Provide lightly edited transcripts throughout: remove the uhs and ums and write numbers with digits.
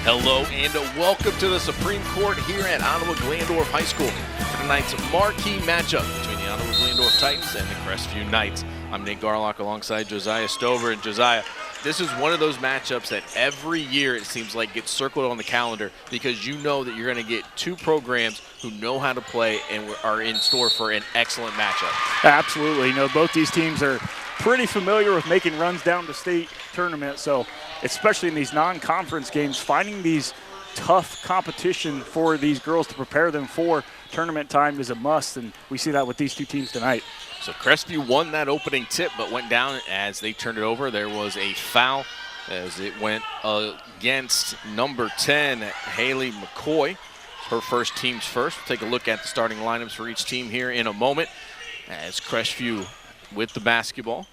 Hello and welcome to the Supreme Court here at Ottawa-Glandorf High School for tonight's marquee matchup between the Ottawa-Glandorf Titans and the Crestview Knights. I'm Nate Garlock alongside Josiah Stover. And Josiah, this is one of those matchups that every year it seems like gets circled on the calendar because you know that you're going to get two programs who know how to play and are in store for an excellent matchup. Absolutely. You know, both these teams are pretty familiar with making runs down the state tournament, so especially in these non-conference games, finding these tough competition for these girls to prepare them for tournament time is a must, and we see that with these two teams tonight. So Crestview won that opening tip but went down as they turned it over. There was a foul as it went against number 10, Haley McCoy. Her first, team's first. We'll take a look at the starting lineups for each team here in a moment as Crestview with the basketball.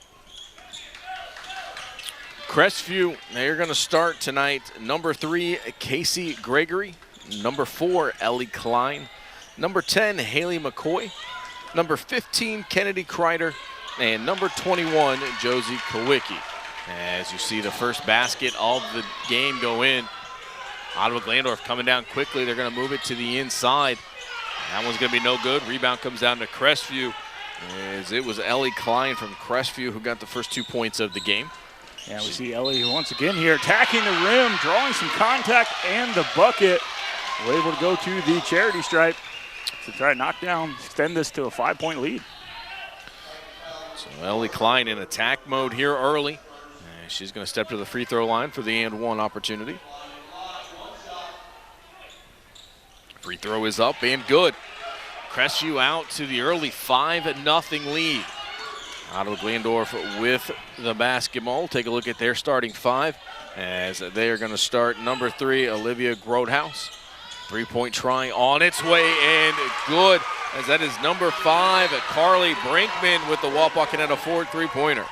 Crestview, they're going to start tonight. Number 3, Casey Gregory. Number 4, Ellie Klein. Number 10, Haley McCoy. Number 15, Kennedy Kreider. And number 21, Josie Kowicki. As you see the first basket of the game go in, Ottawa-Glandorf coming down quickly. They're going to move it to the inside. That one's going to be no good. Rebound comes down to Crestview, as it was Ellie Klein from Crestview who got the first 2 points of the game. Yeah, we see Ellie once again here attacking the rim, drawing some contact and the bucket. We're able to go to the charity stripe to try to knock down, extend this to a 5-point lead. So Ellie Klein in attack mode here early. And she's going to step to the free throw line for the and one opportunity. Free throw is up and good. Crestview out to the early 5-0 lead. Ottawa-Glandorf with the basketball. Take a look at their starting five as they are going to start number 3, Olivia Grodhaus. Three-point try on its way and good, as that is number 5, Carly Brinkman with the Wapakoneta Ford three-pointer.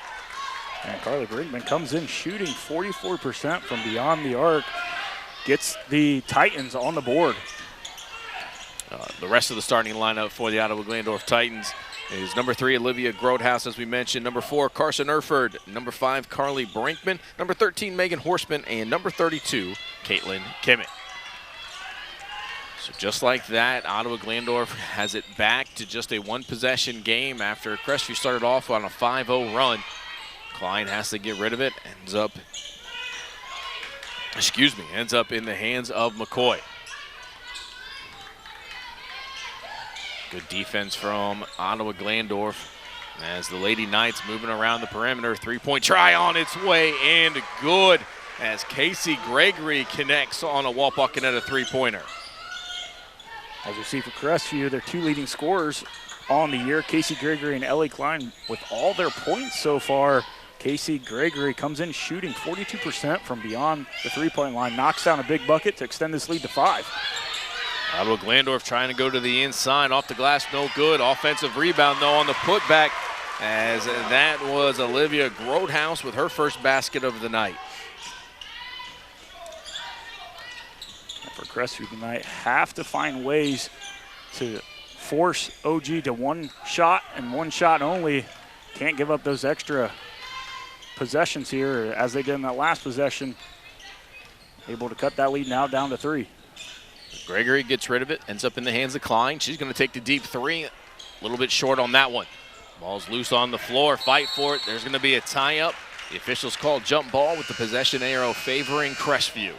And Carly Brinkman comes in shooting 44% from beyond the arc. Gets the Titans on the board. The rest of the starting lineup for the Ottawa-Glandorf Titans is number 3, Olivia Grodhaus, as we mentioned. Number 4, Carson Erford. Number 5, Carly Brinkman. Number 13, Megan Horseman. And number 32, Caitlin Kimmett. So just like that, Ottawa-Glandorf has it back to just a one-possession game after Crestview started off on a 5-0 run. Klein has to get rid of it. Ends up in the hands of McCoy. Good defense from Ottawa-Glandorf as the Lady Knights moving around the perimeter. Three-point try on its way and good as Casey Gregory connects on a Wapakoneta three-pointer. As we see for Crestview, their two leading scorers on the year, Casey Gregory and Ellie Klein, with all their points so far. Casey Gregory comes in shooting 42% from beyond the three-point line, knocks down a big bucket to extend this lead to 5. Ottawa-Glandorf trying to go to the inside, off the glass, no good. Offensive rebound, though, on the putback, as that was Olivia Grodhaus with her first basket of the night. And for Crestview tonight, have to find ways to force OG to one shot and one shot only. Can't give up those extra possessions here as they did in that last possession. Able to cut that lead now down to 3. Gregory gets rid of it, ends up in the hands of Klein. She's going to take the deep 3. A little bit short on that one. Ball's loose on the floor. Fight for it. There's going to be a tie-up. The officials call jump ball with the possession arrow favoring Crestview.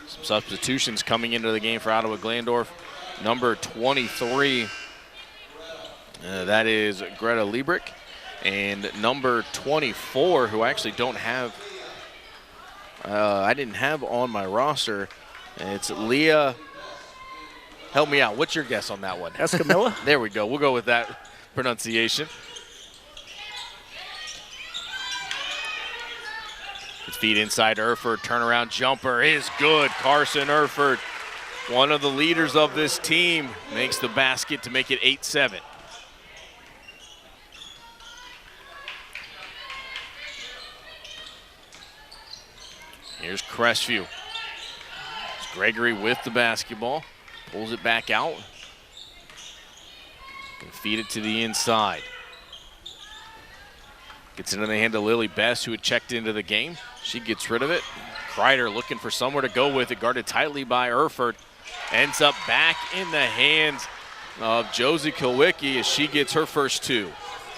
Some substitutions coming into the game for Ottawa-Glandorf. Number 23, that is Greta Liebrick. And number 24, who I actually don't have, I didn't have on my roster. It's Leah. Help me out. What's your guess on that one? Escamilla? There we go. We'll go with that pronunciation. His feet inside Erford. Turnaround jumper is good. Carson Erford, one of the leaders of this team, makes the basket to make it 8-7. Here's Crestview. Gregory with the basketball, pulls it back out. Can feed it to the inside. Gets into the hand of Lily Best, who had checked into the game. She gets rid of it. Kreider looking for somewhere to go with it, guarded tightly by Erford. Ends up back in the hands of Josie Kowicki as she gets her first two.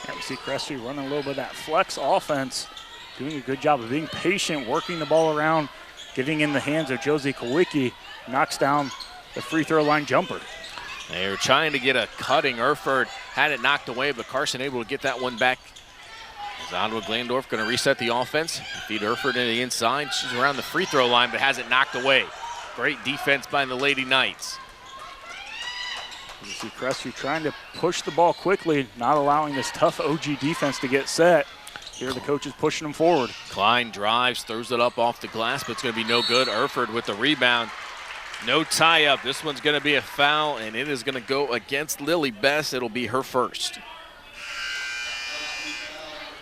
Yeah, we see Crestview running a little bit of that flex offense, doing a good job of being patient, working the ball around, getting in the hands of Josie Kowicki, knocks down the free throw line jumper. They were trying to get a cutting. Erford had it knocked away, but Carson able to get that one back. As Ottawa-Glandorf going to reset the offense, feed Erford into the inside. She's around the free throw line, but has it knocked away. Great defense by the Lady Knights. You see Crestview trying to push the ball quickly, not allowing this tough OG defense to get set. Here the coach is pushing them forward. Klein drives, throws it up off the glass, but it's going to be no good. Erford with the rebound. No tie-up. This one's going to be a foul, and it is going to go against Lily Best. It'll be her first.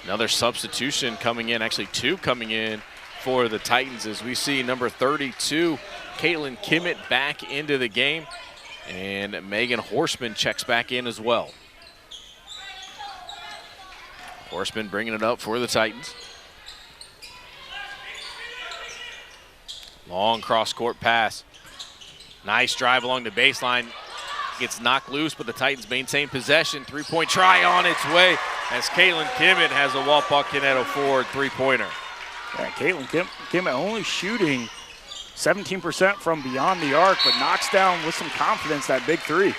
Another substitution coming in, actually two coming in for the Titans as we see number 32, Caitlin Kimmett, back into the game, and Megan Horseman checks back in as well. Horseman bringing it up for the Titans. Long cross-court pass. Nice drive along the baseline. Gets knocked loose, but the Titans maintain possession. Three-point try on its way as Caitlin Kimmett has a Walpont-Kineto forward three-pointer. Yeah, Caitlin Kimmett only shooting 17% from beyond the arc, but knocks down with some confidence that big three.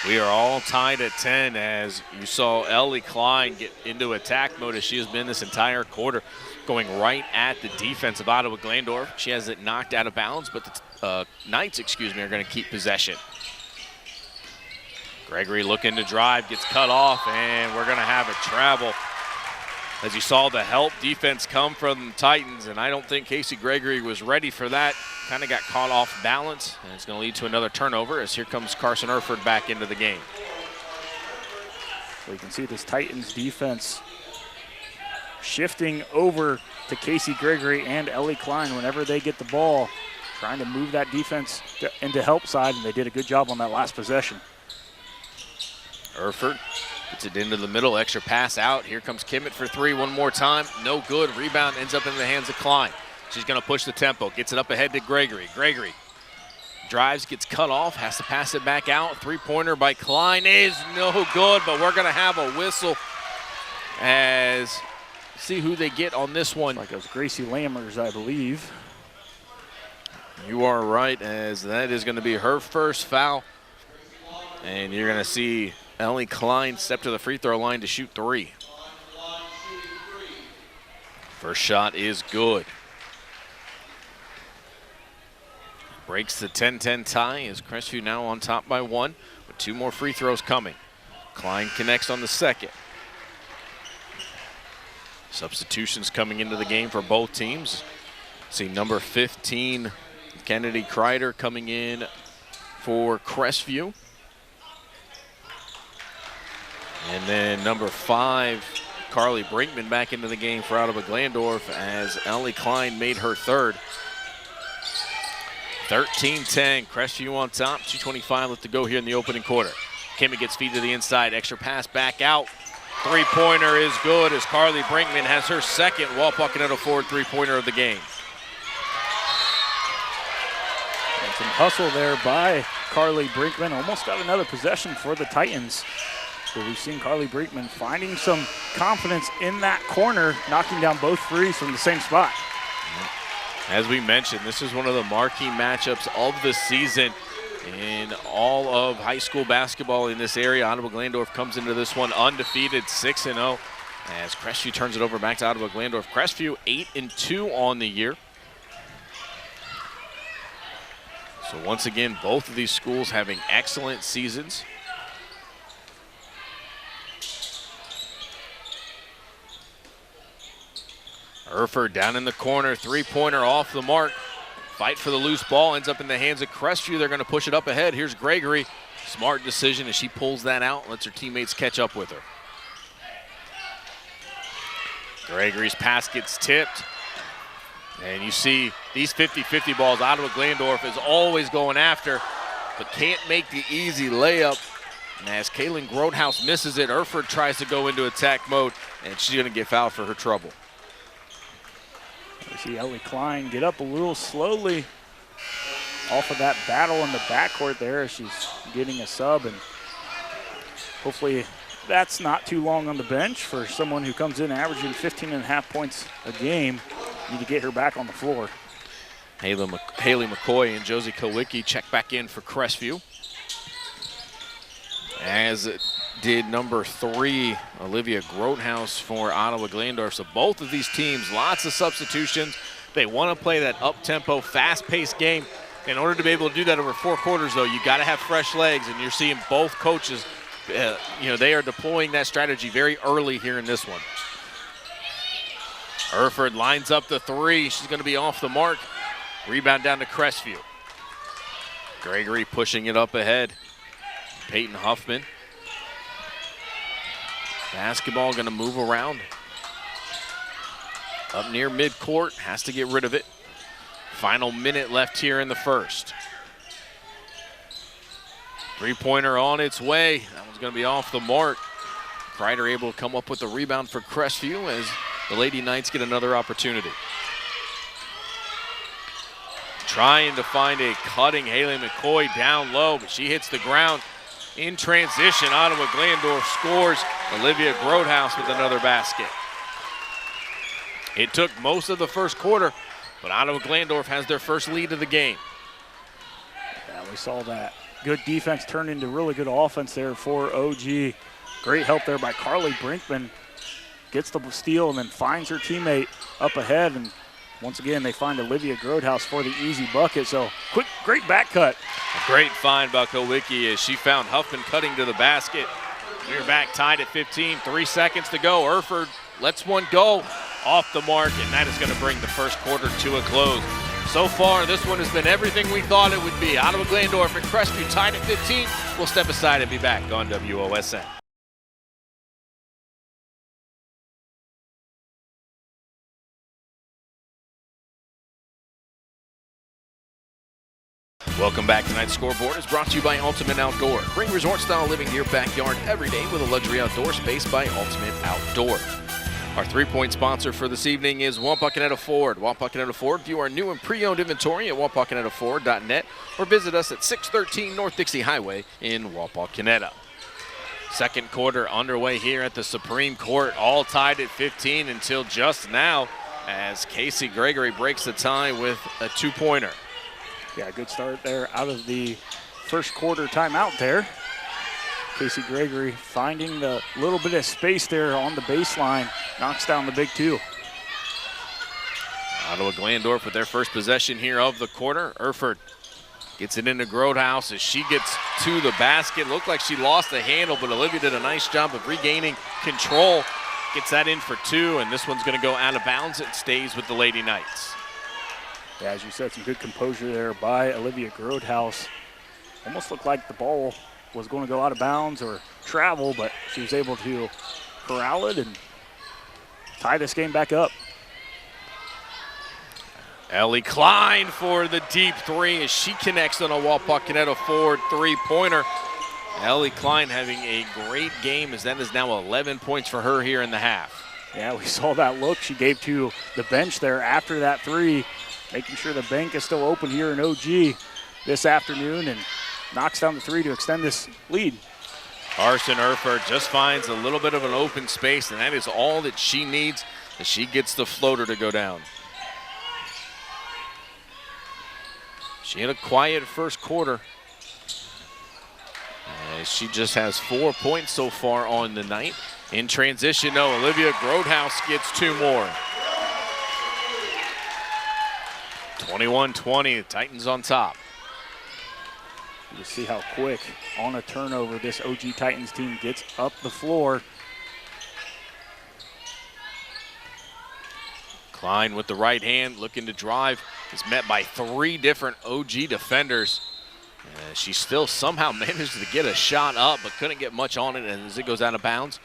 We are all tied at 10 as you saw Ellie Klein get into attack mode as she has been this entire quarter, going right at the defense of Ottawa-Glandorf. She has it knocked out of bounds, but the Knights, are going to keep possession. Gregory looking to drive, gets cut off, and we're going to have a travel. As you saw the help defense come from the Titans, and I don't think Casey Gregory was ready for that. Kind of got caught off balance, and it's going to lead to another turnover as here comes Carson Erford back into the game. So you can see this Titans defense shifting over to Casey Gregory and Ellie Klein whenever they get the ball, trying to move that defense into help side, and they did a good job on that last possession. Erford gets it into the middle, extra pass out. Here comes Kimmett for three one more time. No good. Rebound ends up in the hands of Klein. She's going to push the tempo, gets it up ahead to Gregory. Gregory drives, gets cut off, has to pass it back out. Three-pointer by Klein is no good, but we're going to have a whistle as see who they get on this one. Like it was Gracie Lammers, I believe. You are right, as that is going to be her first foul. And you're going to see Ellie Klein step to the free throw line to shoot three. First shot is good. Breaks the 10-10 tie as Crestview now on top by one with two more free throws coming. Klein connects on the second. Substitutions coming into the game for both teams. See number 15, Kennedy Kreider, coming in for Crestview. And then number 5, Carly Brinkman back into the game for Ottawa-Glandorf as Ellie Klein made her third. 13-10, Crestview on top, 2:25 left to go here in the opening quarter. Kimmett gets feed to the inside, extra pass back out. Three-pointer is good as Carly Brinkman has her second Walpont-Kineto forward three-pointer of the game. And some hustle there by Carly Brinkman. Almost got another possession for the Titans. So we've seen Carly Brinkman finding some confidence in that corner, knocking down both threes from the same spot. As we mentioned, this is one of the marquee matchups of the season in all of high school basketball in this area. Ottawa-Glandorf comes into this one undefeated, 6-0, as Crestview turns it over back to Ottawa-Glandorf. Crestview 8-2 on the year. So once again, both of these schools having excellent seasons. Erford down in the corner, three-pointer off the mark. Fight for the loose ball, ends up in the hands of Crestview. They're going to push it up ahead. Here's Gregory. Smart decision as she pulls that out, lets her teammates catch up with her. Gregory's pass gets tipped. And you see these 50-50 balls, Ottawa-Glandorf is always going after, but can't make the easy layup. And as Kaylin Grothaus misses it, Erford tries to go into attack mode, and she's going to get fouled for her trouble. We see Ellie Klein get up a little slowly off of that battle in the backcourt there as she's getting a sub, and hopefully that's not too long on the bench for someone who comes in averaging 15.5 points a game. Need to get her back on the floor. Haley McCoy and Josie Kowicki check back in for Crestview, as did number 3, Olivia Grothaus for Ottawa-Glandorf. So both of these teams, lots of substitutions. They want to play that up-tempo, fast-paced game. In order to be able to do that over 4 quarters, though, you got to have fresh legs, and you're seeing both coaches, they are deploying that strategy very early here in this one. Erford lines up the 3. She's going to be off the mark. Rebound down to Crestview. Gregory pushing it up ahead. Peyton Huffman. Basketball going to move around. Up near midcourt, has to get rid of it. Final minute left here in the first. 3-pointer on its way. That one's going to be off the mark. Kreider able to come up with the rebound for Crestview as the Lady Knights get another opportunity. Trying to find a cutting Haley McCoy down low, but she hits the ground. In transition, Ottawa-Glandorf scores. Olivia Grothaus with another basket. It took most of the first quarter, but Ottawa-Glandorf has their first lead of the game. Yeah, we saw that. Good defense turned into really good offense there for OG. Great help there by Carly Brinkman. Gets the steal and then finds her teammate up ahead. And once again, they find Olivia Grothaus for the easy bucket. So great back cut. A great find by Kowicki as she found Huffman cutting to the basket. We're back tied at 15, 3 seconds to go. Erford lets one go off the mark, and that is going to bring the first quarter to a close. So far, this one has been everything we thought it would be. Ottawa-Glandorf and Crestview tied at 15. We'll step aside and be back on WOSN. Welcome back. Tonight's scoreboard is brought to you by Ultimate Outdoor. Bring resort-style living to your backyard every day with a luxury outdoor space by Ultimate Outdoor. Our 3-point sponsor for this evening is Wapakoneta Ford. Wapakoneta Ford, view our new and pre-owned inventory at wapakonetaford.net or visit us at 613 North Dixie Highway in Wapakoneta. Second quarter underway here at the Supreme Court, all tied at 15 until just now as Casey Gregory breaks the tie with a 2-pointer. Yeah, good start there out of the first quarter timeout there. Casey Gregory finding the little bit of space there on the baseline, knocks down the big 2. Ottawa-Glandorf with their first possession here of the quarter. Erford gets it into Grothaus as she gets to the basket. Looked like she lost the handle, but Olivia did a nice job of regaining control. Gets that in for 2, and this one's going to go out of bounds. It stays with the Lady Knights. Yeah, as you said, some good composure there by Olivia Grothaus. Almost looked like the ball was going to go out of bounds or travel, but she was able to corral it and tie this game back up. Ellie Klein for the deep 3 as she connects on a Wapakoneta Ford 3-pointer. Ellie Klein having a great game as that is now 11 points for her here in the half. Yeah, we saw that look she gave to the bench there after that 3, making sure the bank is still open here in OG this afternoon, and knocks down the 3 to extend this lead. Carson Erford just finds a little bit of an open space, and that is all that she needs as she gets the floater to go down. She had a quiet first quarter. She just has 4 points so far on the night. In transition, though, Olivia Grothaus gets 2 more. 21-20, the Titans on top. You see how quick on a turnover this OG Titans team gets up the floor. Klein with the right hand, looking to drive, is met by 3 different OG defenders. She still somehow managed to get a shot up, but couldn't get much on it as it goes out of bounds.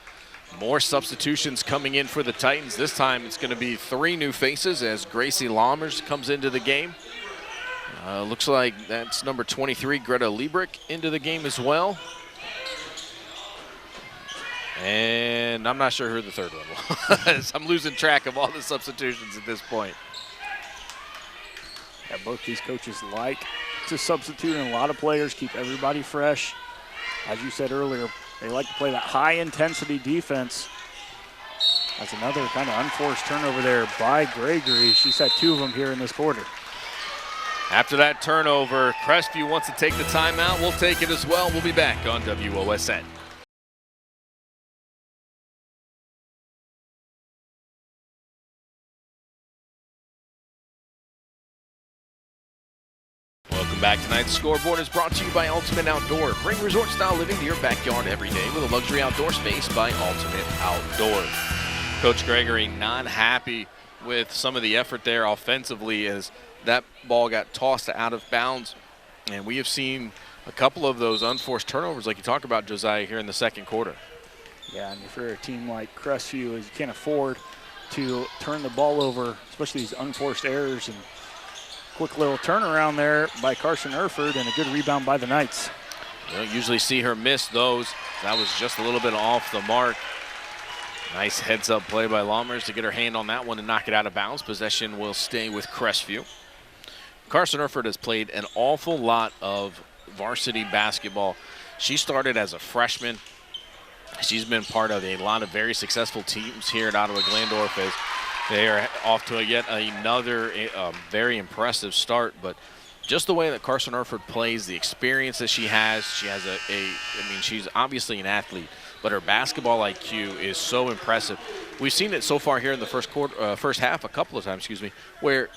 More substitutions coming in for the Titans. This time it's going to be 3 new faces as Gracie Lammers comes into the game. Looks like that's number 23, Greta Liebrick, into the game as well. And I'm not sure who the third one was. I'm losing track of all the substitutions at this point. that both these coaches like to substitute in a lot of players, keep everybody fresh. As you said earlier, they like to play that high-intensity defense. That's another kind of unforced turnover there by Gregory. She's had 2 of them here in this quarter. After that turnover, Crestview wants to take the timeout. We'll take it as well. We'll be back on WOSN. Welcome back. Tonight's scoreboard is brought to you by Ultimate Outdoor. Bring resort-style living to your backyard every day with a luxury outdoor space by Ultimate Outdoor. Coach Gregory not happy with some of the effort there offensively as that ball got tossed out of bounds. And we have seen a couple of those unforced turnovers like you talk about, Josiah, here in the second quarter. Yeah, and if you're a team like Crestview, you can't afford to turn the ball over, especially these unforced errors. And quick little turnaround there by Carson Erford and a good rebound by the Knights. You don't usually see her miss those. That was just a little bit off the mark. Nice heads-up play by Lammers to get her hand on that one and knock it out of bounds. Possession will stay with Crestview. Carson Erford has played an awful lot of varsity basketball. She started as a freshman. She's been part of a lot of very successful teams here at Ottawa-Glandorf as they are off to yet another very impressive start. But just the way that Carson Erford plays, the experience that she has I mean, she's obviously an athlete, but her basketball IQ is so impressive. We've seen it so far here in the first half a couple of times, where,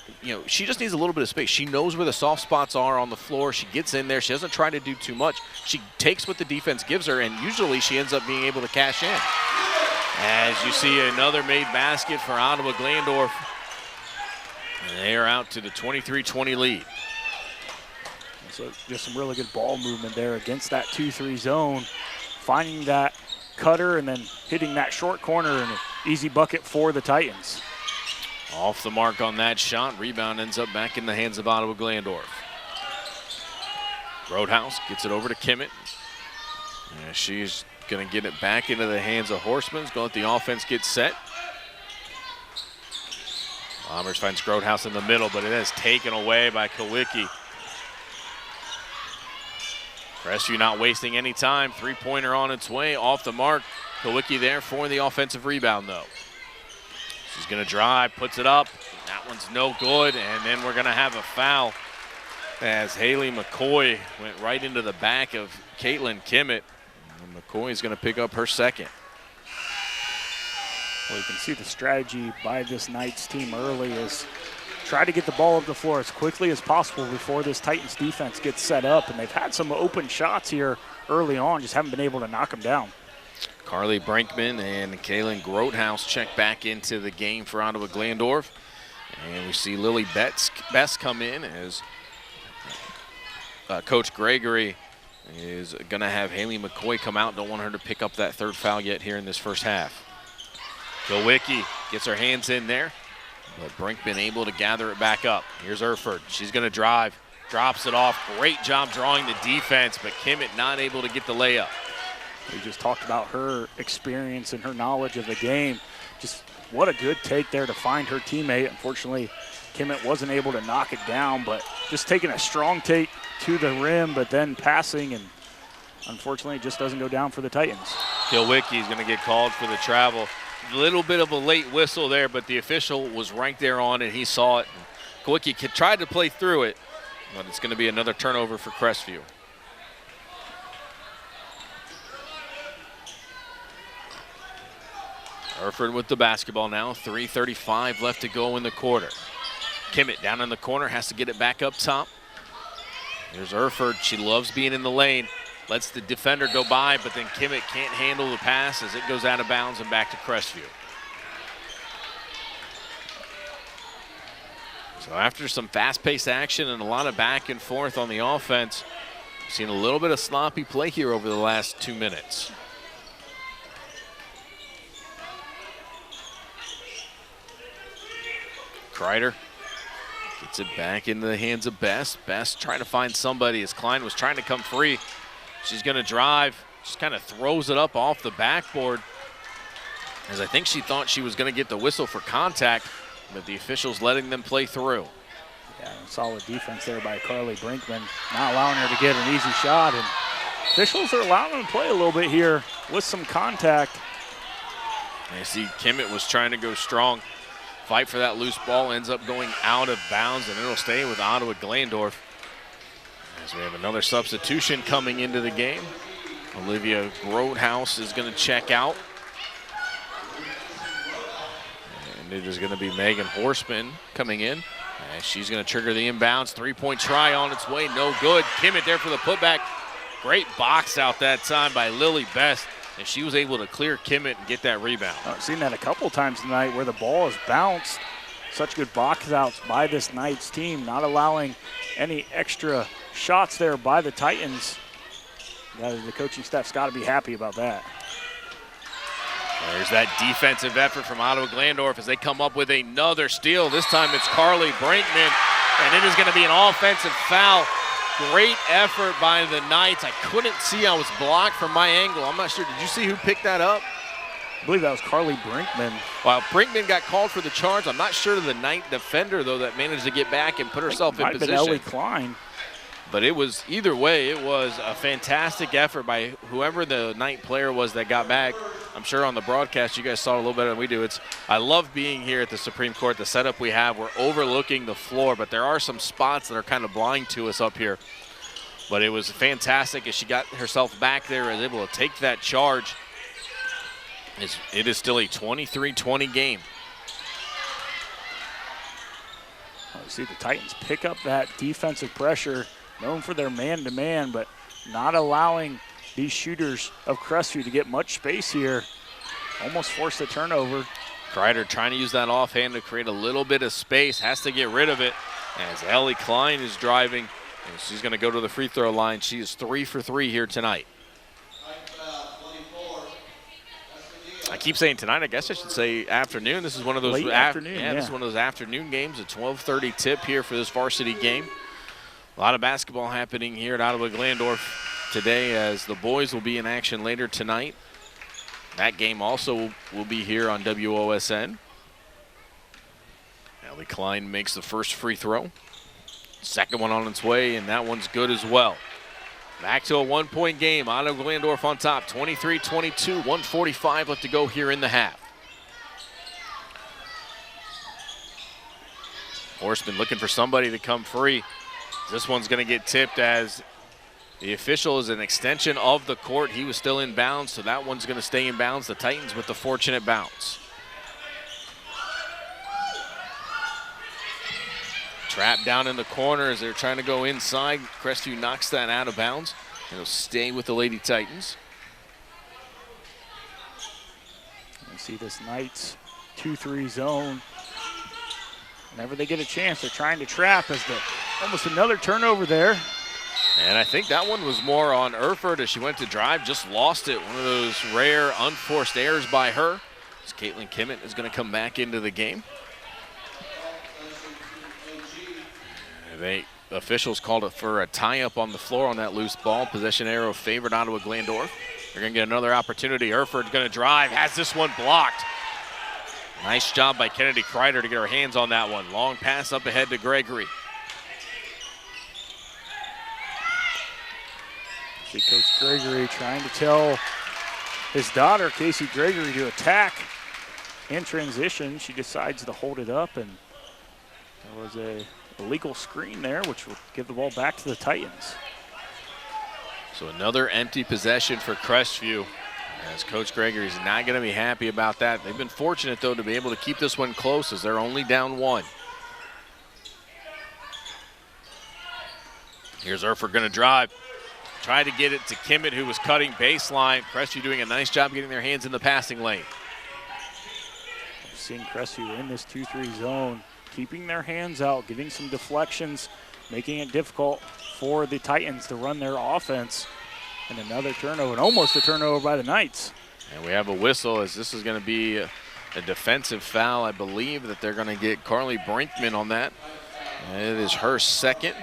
she just needs a little bit of space. She knows where the soft spots are on the floor. She gets in there. She doesn't try to do too much. She takes what the defense gives her, and usually she ends up being able to cash in. As you see another made basket for Ottawa-Glandorf. They are out to the 23-20 lead. So just some really good ball movement there against that 2-3 zone. Finding that cutter and then hitting that short corner and an easy bucket for the Titans. Off the mark on that shot. Rebound ends up back in the hands of Ottawa-Glandorf. Roadhouse gets it over to Kimmett. And she's going to get it back into the hands of Horseman. Going to let the offense get set. Lammers finds Roadhouse in the middle, but it is taken away by Kowicki. Crestview not wasting any time. Three-pointer on its way, off the mark. Kowicki there for the offensive rebound, though. She's going to drive, puts it up. That one's no good, and then we're going to have a foul as Haley McCoy went right into the back of Caitlin Kimmett. And McCoy is going to pick up her second. Well, you can see the strategy by this Knights team early is try to get the ball up the floor as quickly as possible before this Titans defense gets set up. And they've had some open shots here early on, just haven't been able to knock them down. Carly Brinkman and Kaylin Grothouse check back into the game for Ottawa-Glandorf. And we see Lily Best come in as Coach Gregory is going to have Haley McCoy come out. Don't want her to pick up that third foul yet here in this first half. Kowicki gets her hands in there, but Brinkman able to gather it back up. Here's Erford. She's going to drive, drops it off. Great job drawing the defense, but Kimmett not able to get the layup. We just talked about her experience and her knowledge of the game. Just what a good take there to find her teammate. Unfortunately, Kimmett wasn't able to knock it down, but just taking a strong take to the rim, but then passing, and unfortunately it just doesn't go down for the Titans. Kowicki is going to get called for the travel. A little bit of a late whistle there, but the official was right there on it. He saw it. Kowicki tried to play through it, but it's going to be another turnover for Crestview. Erford with the basketball now. 3:35 left to go in the quarter. Kimmett down in the corner, has to get it back up top. Here's Erford. She loves being in the lane. Lets the defender go by, but then Kimmett can't handle the pass as it goes out of bounds and back to Crestview. So after some fast-paced action and a lot of back and forth on the offense, we've seen a little bit of sloppy play here over the last 2 minutes. Kreider gets it back into the hands of Best. Best trying to find somebody as Klein was trying to come free. She's going to drive, just kind of throws it up off the backboard, as I think she thought she was going to get the whistle for contact, but the officials letting them play through. Solid defense there by Carly Brinkman, not allowing her to get an easy shot. And officials are allowing them to play a little bit here with some contact. I see Kimmett was trying to go strong. Fight for that loose ball, ends up going out of bounds, and it'll stay with Ottawa-Glandorf. As we have another substitution coming into the game. Olivia Grotehouse is going to check out. And it is going to be Megan Horseman coming in. And she's going to trigger the inbounds. Three-point try on its way, no good. Kimmett there for the putback. Great box out that time by Lily Best. And she was able to clear Kimmett and get that rebound. I've seen that a couple times tonight where the ball is bounced. Such good box outs by this Knights team, not allowing any extra shots there by the Titans. The coaching staff's got to be happy about that. There's that defensive effort from Ottawa-Glandorf as they come up with another steal. This time it's Carly Brinkman, and it is going to be an offensive foul. Great effort by the Knights. I couldn't see. I was blocked from my angle. I'm not sure. Did you see who picked that up? I believe that was Carly Brinkman. Well, Brinkman got called for the charge. I'm not sure of the Knight defender, though, that managed to get back and put herself in position. Might have been Ellie Klein. But it was, either way, it was a fantastic effort by whoever the Knight player was that got back. I'm sure on the broadcast you guys saw it a little better than we do. I love being here at the Supreme Court. The setup we have, we're overlooking the floor, but there are some spots that are kind of blind to us up here. But it was fantastic as she got herself back there and was able to take that charge. It is still a 23-20 game. You see the Titans pick up that defensive pressure, known for their man-to-man, but not allowing these shooters of Crestview to get much space here. Almost forced a turnover. Kreider trying to use that offhand to create a little bit of space, has to get rid of it as Ellie Klein is driving, and she's going to go to the free throw line. She is 3 for 3 here tonight. I keep saying tonight, I guess I should say afternoon. This is one of those late afternoon. Yeah, this is one of those afternoon games, a 12:30 tip here for this varsity game. A lot of basketball happening here at Ottawa-Glandorf today as the boys will be in action later tonight. That game also will be here on WOSN. Ellie Klein makes the first free throw. Second one on its way, and that one's good as well. Back to a one-point game. Ottawa-Glandorf on top, 23-22, 1:45 left to go here in the half. Horseman looking for somebody to come free. This one's going to get tipped as the official is an extension of the court. He was still in bounds, so that one's going to stay in bounds. The Titans with the fortunate bounce. Trap down in the corner as they're trying to go inside. Crestview knocks that out of bounds. It'll stay with the Lady Titans. You see this Knights 2-3 zone. Whenever they get a chance, they're trying to trap as almost another turnover there. And I think that one was more on Erfurt as she went to drive, just lost it. One of those rare unforced errors by her. As Caitlin Kimmett is going to come back into the game. Officials called it for a tie-up on the floor on that loose ball. Possession arrow favored Ottawa-Glandorf. They're going to get another opportunity. Erfurt's going to drive, has this one blocked. Nice job by Kennedy Kreider to get her hands on that one. Long pass up ahead to Gregory. See Coach Gregory trying to tell his daughter, Casey Gregory, to attack in transition. She decides to hold it up, and there was a illegal screen there, which will give the ball back to the Titans. So another empty possession for Crestview, as Coach Gregory's not going to be happy about that. They've been fortunate, though, to be able to keep this one close as they're only down 1. Here's Erfurt going to drive. Try to get it to Kimmett, who was cutting baseline. Crestview doing a nice job getting their hands in the passing lane. We've seen Crestview in this 2-3 zone, keeping their hands out, getting some deflections, making it difficult for the Titans to run their offense. And another turnover, and almost a turnover by the Knights. And we have a whistle as this is going to be a defensive foul. I believe that they're going to get Carly Brinkman on that. And it is her second.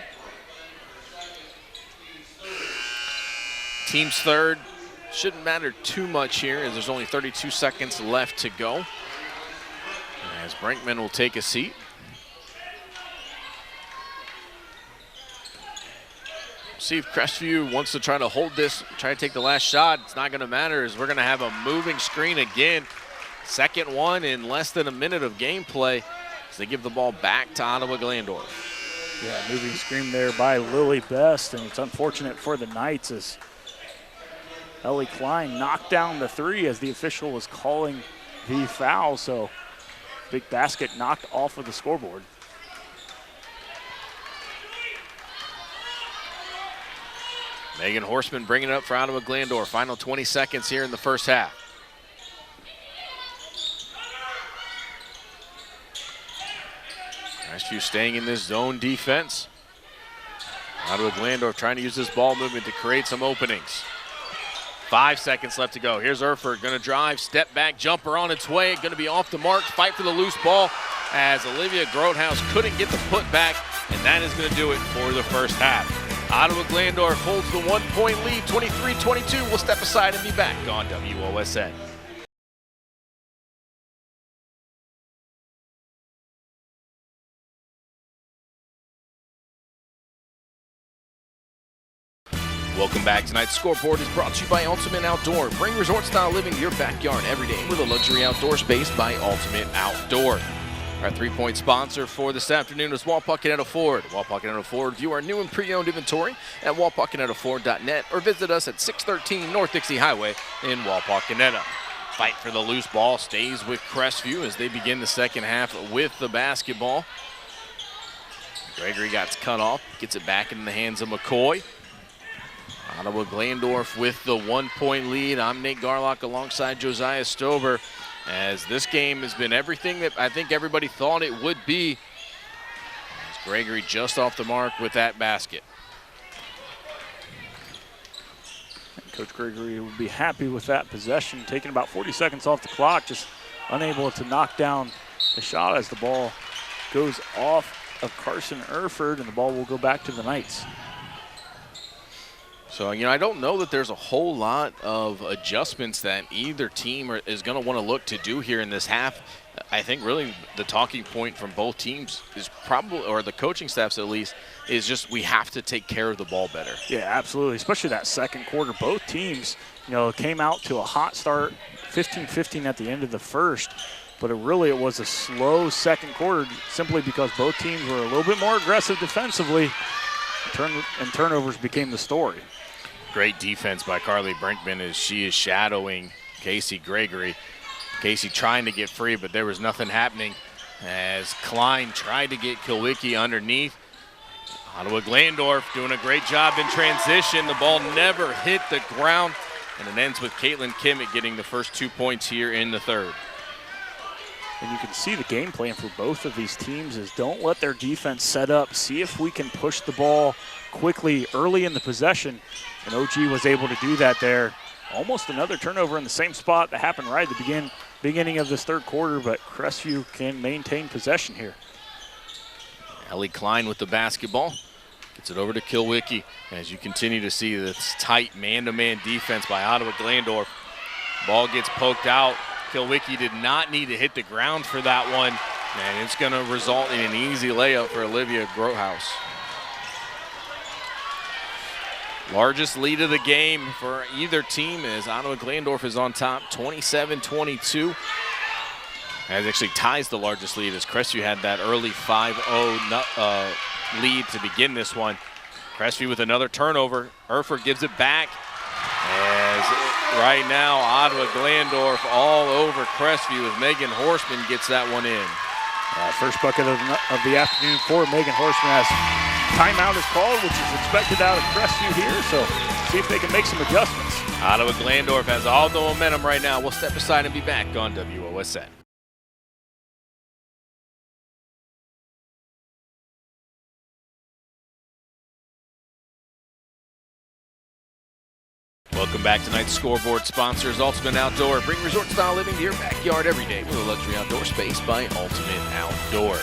Team's third. Shouldn't matter too much here as there's only 32 seconds left to go. As Brinkman will take a seat. see if Crestview wants to try to hold this, try to take the last shot. It's not going to matter as we're going to have a moving screen again. Second one in less than a minute of gameplay as they give the ball back to Ottawa-Glandorf. Yeah, moving screen there by Lily Best, and it's unfortunate for the Knights as Ellie Klein knocked down the three as the official was calling the foul, so big basket knocked off of the scoreboard. Megan Horseman bringing it up for Ottawa-Glandorf. Final 20 seconds here in the first half. Crestview staying in this zone defense. Ottawa-Glandorf trying to use this ball movement to create some openings. 5 seconds left to go. Here's Erfurt going to drive, step back, jumper on its way. Going to be off the mark, fight for the loose ball as Olivia Grothaus couldn't get the putback, and that is going to do it for the first half. Ottawa-Glandorf holds the 1-point lead, 23-22. We'll step aside and be back on WOSN. Welcome back. Tonight's scoreboard is brought to you by Ultimate Outdoor. Bring resort-style living to your backyard every day with a luxury outdoor space by Ultimate Outdoor. Our 3-point sponsor for this afternoon is Walpock Ford. Walpock Ford. View our new and pre-owned inventory at walpockandford.net or visit us at 613 North Dixie Highway in Walpock. Fight for the loose ball stays with Crestview as they begin the second half with the basketball. Gregory got cut off, gets it back in the hands of McCoy. Ottawa-Glandorf with the 1-point lead. I'm Nate Garlock alongside Josiah Stober as this game has been everything that I think everybody thought it would be. As Gregory just off the mark with that basket. Coach Gregory would be happy with that possession, taking about 40 seconds off the clock, just unable to knock down the shot as the ball goes off of Carson Erfurt, and the ball will go back to the Knights. So, I don't know that there's a whole lot of adjustments that either team is going to want to look to do here in this half. I think really the talking point from both teams is probably, or the coaching staffs at least, is just we have to take care of the ball better. Yeah, absolutely, especially that second quarter. Both teams, came out to a hot start, 15-15 at the end of the first, but it was a slow second quarter simply because both teams were a little bit more aggressive defensively, and turnovers became the story. Great defense by Carly Brinkman as she is shadowing Casey Gregory. Casey trying to get free, but there was nothing happening as Klein tried to get Kilwicki underneath. Ottawa-Glandorf doing a great job in transition. The ball never hit the ground, and it ends with Caitlin Kimmett getting the first 2 points here in the third. And you can see the game plan for both of these teams is don't let their defense set up. See if we can push the ball quickly early in the possession. And OG was able to do that there. Almost another turnover in the same spot that happened right at the beginning of this third quarter, but Crestview can maintain possession here. Ellie Klein with the basketball. Gets it over to Kilwicki as you continue to see this tight man-to-man defense by Ottawa-Glandorf. Ball gets poked out. Kilwicki did not need to hit the ground for that one, and it's going to result in an easy layup for Olivia Grothaus. Largest lead of the game for either team as Ottawa-Glandorf is on top, 27-22. That actually ties the largest lead as Crestview had that early 5-0 lead to begin this one. Crestview with another turnover. Erfurt gives it back. As right now, Ottawa-Glandorf all over Crestview as Megan Horseman gets that one in. First bucket of the afternoon for Megan Horseman as timeout is called, which is expected out of Crestview here, so see if they can make some adjustments. Ottawa-Glandorf has all the momentum right now. We'll step aside and be back on WOSN. Welcome back. Tonight's scoreboard sponsor is Ultimate Outdoor. Bring resort-style living to your backyard every day with a luxury outdoor space by Ultimate Outdoor.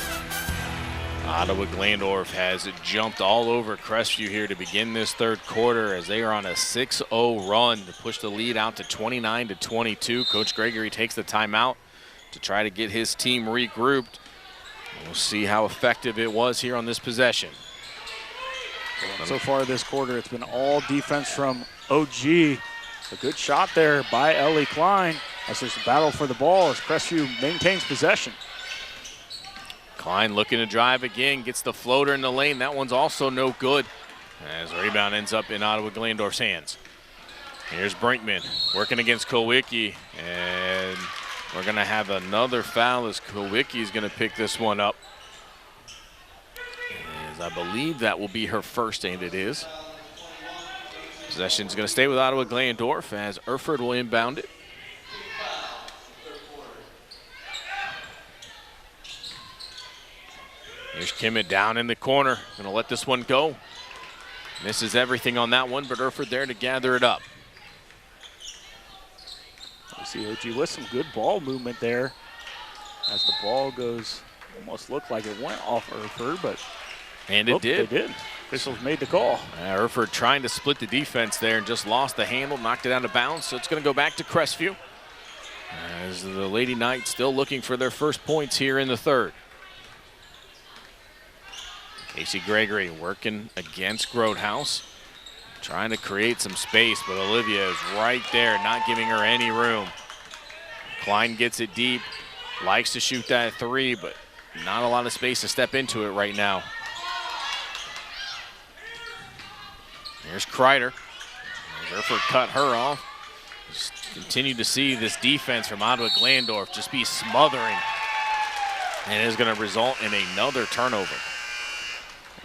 Ottawa-Glandorf has jumped all over Crestview here to begin this third quarter as they are on a 6-0 run to push the lead out to 29-22. Coach Gregory takes the timeout to try to get his team regrouped. We'll see how effective it was here on this possession. So far this quarter, it's been all defense from OG. A good shot there by Ellie Klein as there's a battle for the ball as Crestview maintains possession. Klein looking to drive again, gets the floater in the lane. That one's also no good as the rebound ends up in Ottawa-Glandorf's hands. Here's Brinkman working against Kowicki, and we're going to have another foul as Kowicki is going to pick this one up. As I believe that will be her first, and it is. Possession's going to stay with Ottawa-Glandorf as Erford will inbound it. Here's Kimmett down in the corner. Going to let this one go. Misses everything on that one, but Erford there to gather it up. You see OG with some good ball movement there as the ball goes, almost looked like it went off Erford, but and it did. They did. Officials made the call. Erford trying to split the defense there and just lost the handle, knocked it out of bounds, so it's going to go back to Crestview. As the Lady Knights still looking for their first points here in the third. Casey Gregory working against Grotehouse, trying to create some space, but Olivia is right there, not giving her any room. Klein gets it deep, likes to shoot that three, but not a lot of space to step into it right now. Here's Kreider. Erford cut her off. Just continue to see this defense from Ottawa-Glandorf just be smothering, and it is going to result in another turnover.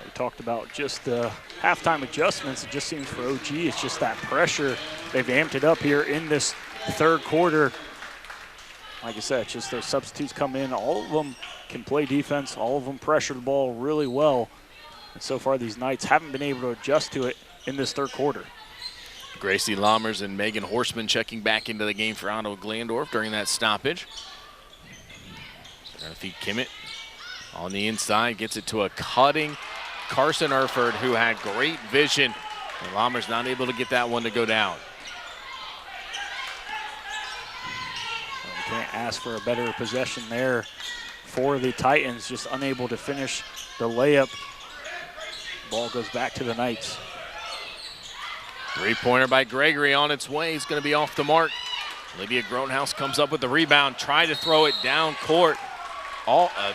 We talked about just the halftime adjustments. It just seems for OG, it's just that pressure. They've amped it up here in this third quarter. Like I said, just those substitutes come in. All of them can play defense. All of them pressure the ball really well. And so far, these Knights haven't been able to adjust to it in this third quarter. Gracie Lammers and Megan Horseman checking back into the game for Ottawa-Glandorf during that stoppage. Trying to feed Kimmett on the inside, gets it to a cutting Carson Erford, who had great vision, and Lammers not able to get that one to go down. Well, you can't ask for a better possession there for the Titans, just unable to finish the layup. Ball goes back to the Knights. Three-pointer by Gregory on its way. He's going to be off the mark. Lydia Grotehouse comes up with the rebound, trying to throw it down court.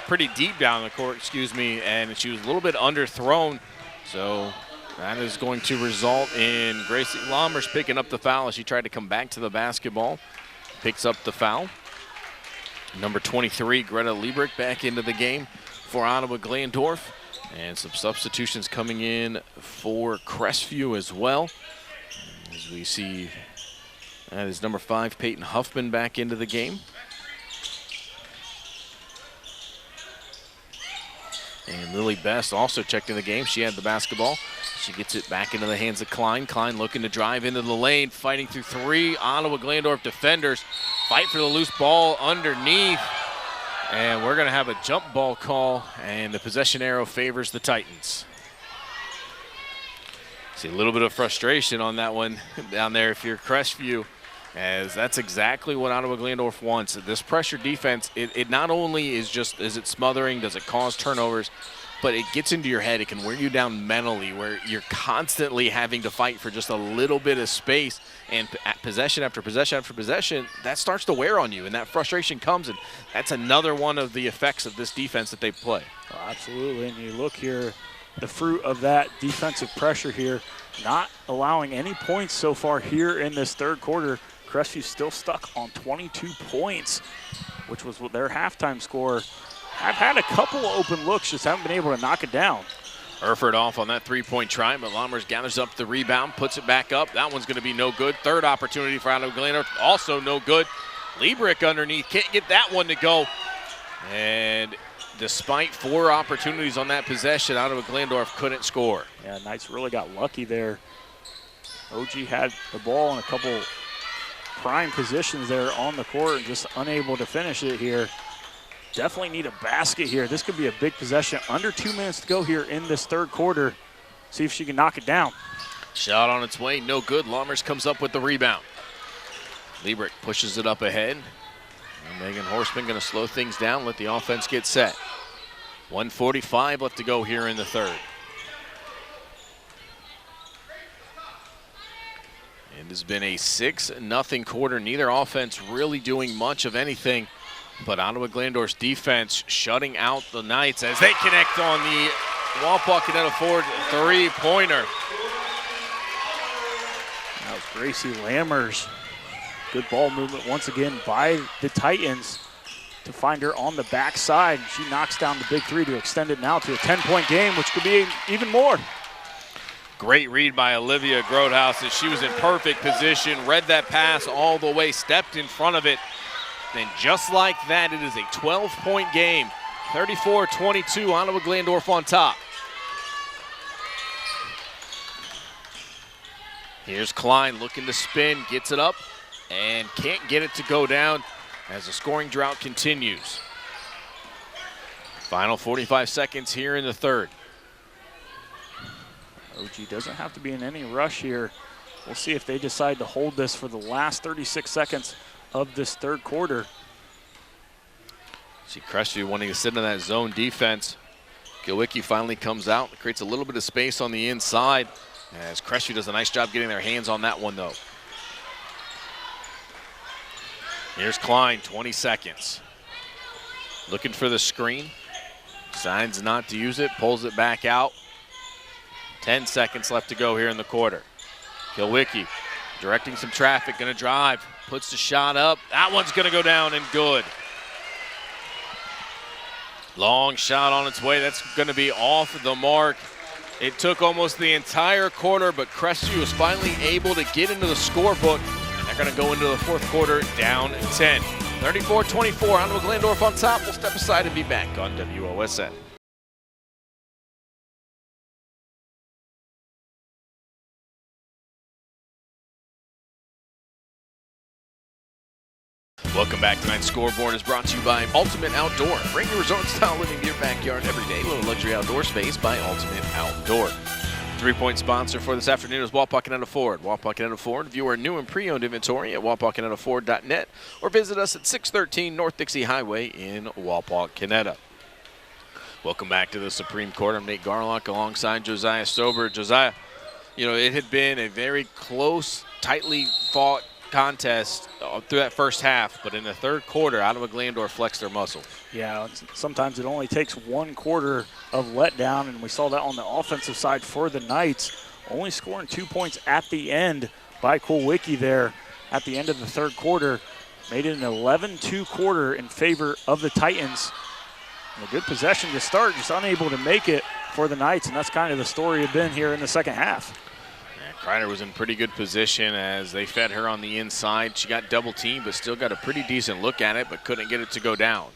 Pretty deep down the court, excuse me, and she was a little bit underthrown. So that is going to result in Gracie Lammers picking up the foul as she tried to come back to the basketball. Picks up the foul. Number 23, Greta Liebrick, back into the game for Ottawa-Glandorf. And some substitutions coming in for Crestview as well. As we see, that is number 5, Peyton Huffman, back into the game. And Lily Best also checked in the game. She had the basketball. She gets it back into the hands of Klein. Klein looking to drive into the lane, fighting through 3 Ottawa-Glandorf defenders. Fight for the loose ball underneath. And we're going to have a jump ball call, and the possession arrow favors the Titans. See a little bit of frustration on that one down there if you're Crestview, as that's exactly what Ottawa-Glandorf wants. This pressure defense, it not only is it smothering, does it cause turnovers, but it gets into your head. It can wear you down mentally, where you're constantly having to fight for just a little bit of space, and possession after possession after possession, that starts to wear on you, and that frustration comes, and that's another one of the effects of this defense that they play. Oh, absolutely, and you look here, the fruit of that defensive pressure here, not allowing any points so far here in this third quarter. Crestview still stuck on 22 points, which was their halftime score. Have had a couple open looks, just haven't been able to knock it down. Erford off on that three-point try, but Lammers gathers up the rebound, puts it back up. That one's going to be no good. Third opportunity for Ottawa-Glandorf, also no good. Liebrick underneath, can't get that one to go. And despite 4 opportunities on that possession, Ottawa-Glandorf couldn't score. Yeah, Knights really got lucky there. OG had the ball in a couple prime positions there on the court and just unable to finish it here. Definitely need a basket here. This could be a big possession. Under 2 minutes to go here in this third quarter. See if she can knock it down. Shot on its way, no good. Lammers comes up with the rebound. Liebrick pushes it up ahead. And Megan Horseman going to slow things down, let the offense get set. 1:45 left to go here in the third. It has been a 6-0 quarter. Neither offense really doing much of anything, but Ottawa-Glandorf's defense shutting out the Knights as they connect on the Wapak Ford three-pointer. That was Gracie Lammers. Good ball movement once again by the Titans to find her on the backside. She knocks down the big three to extend it now to a 10-point game, which could be even more. Great read by Olivia Grodhouse as she was in perfect position, read that pass all the way, stepped in front of it. And just like that, it is a 12-point game. 34-22, Ottawa-Glandorf on top. Here's Klein looking to spin, gets it up, and can't get it to go down as the scoring drought continues. Final 45 seconds here in the third. OG doesn't have to be in any rush here. We'll see if they decide to hold this for the last 36 seconds of this third quarter. See Crestview wanting to sit in that zone defense. Gilwicki finally comes out, creates a little bit of space on the inside, as Crestview does a nice job getting their hands on that one though. Here's Klein, 20 seconds. Looking for the screen, decides not to use it, pulls it back out. 10 seconds left to go here in the quarter. Gilwicki directing some traffic, gonna drive, puts the shot up. That one's gonna go down and good. Long shot on its way, that's gonna be off the mark. It took almost the entire quarter, but Crestview was finally able to get into the scorebook, and they're gonna go into the fourth quarter down 10. 34-24, Ottawa-Glandorf on top. We'll step aside and be back on WOSN. Welcome back. Tonight's scoreboard is brought to you by Ultimate Outdoor. Bring your resort-style living to your backyard every day with a luxury outdoor space by Ultimate Outdoor. Three-point sponsor for this afternoon is Wapak Ford. Wapak Ford. View our new and pre-owned inventory at wapakanetaford.net or visit us at 613 North Dixie Highway in Wapakoneta. Welcome back to the Supreme Court. I'm Nate Garlock alongside Josiah Stover. Josiah, you know, it had been a very close, tightly fought contest through that first half, but in the third quarter, Ottawa-Glandorf flexed their muscle. Yeah, sometimes it only takes one quarter of letdown, and we saw that on the offensive side for the Knights, only scoring 2 points at the end by Kulwicki there at the end of the third quarter. Made it an 11-2 quarter in favor of the Titans. And a good possession to start, just unable to make it for the Knights, and that's kind of the story of been here in the second half. Kreider was in pretty good position as they fed her on the inside. She got double teamed, but still got a pretty decent look at it, but couldn't get it to go down.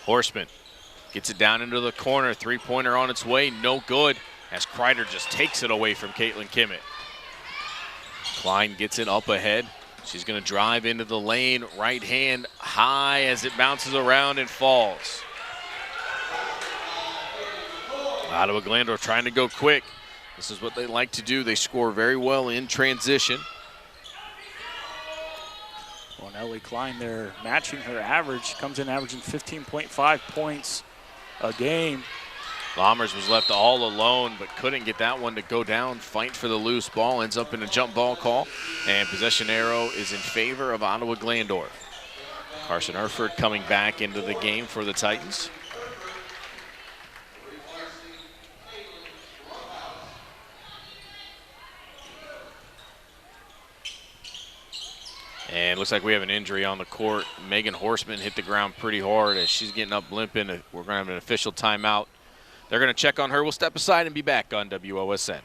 Horseman gets it down into the corner. Three-pointer on its way, no good, as Kreider just takes it away from Caitlin Kimmett. Klein gets it up ahead. She's gonna drive into the lane, right hand high as it bounces around and falls. Ottawa-Glandorf trying to go quick. This is what they like to do. They score very well in transition. Well, Ellie Klein there matching her average, comes in averaging 15.5 points a game. Lammers was left all alone, but couldn't get that one to go down. Fight for the loose ball, ends up in a jump ball call, and possession arrow is in favor of Ottawa-Glandorf. Carson Erford coming back into the game for the Titans. And looks like we have an injury on the court. Megan Horseman hit the ground pretty hard as she's getting up limping. We're going to have an official timeout. They're going to check on her. We'll step aside and be back on WOSN.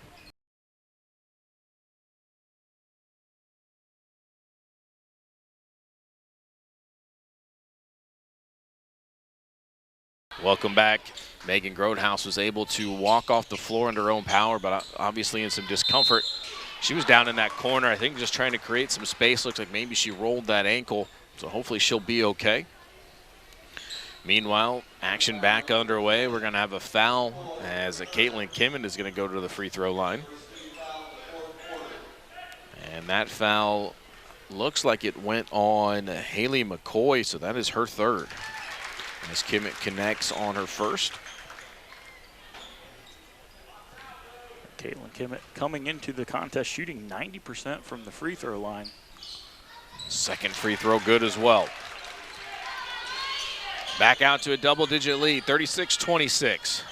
Welcome back. Megan Grodhouse was able to walk off the floor under her own power, but obviously in some discomfort. She was down in that corner, I think, just trying to create some space. Looks like maybe she rolled that ankle, so hopefully she'll be okay. Meanwhile, action back underway. We're going to have a foul as Caitlin Kimmett is going to go to the free throw line. And that foul looks like it went on Haley McCoy, so that is her third. As Kimmett connects on her first. Caitlin Kimmett coming into the contest shooting 90% from the free throw line. Second free throw good as well. Back out to a double-digit lead, 36-26.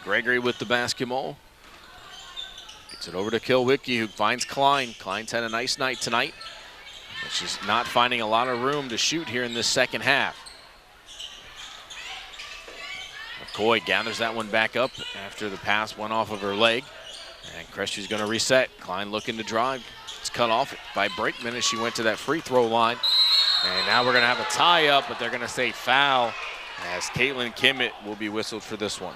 Gregory with the basketball. Gets it over to Kilwicki, who finds Klein. Klein's had a nice night tonight, but she's not finding a lot of room to shoot here in this second half. McCoy gathers that one back up after the pass went off of her leg. And Crestview's going to reset. Klein looking to drive. It's cut off by Brinkman as she went to that free throw line. And now we're going to have a tie-up, but they're going to say foul as Caitlin Kimmett will be whistled for this one.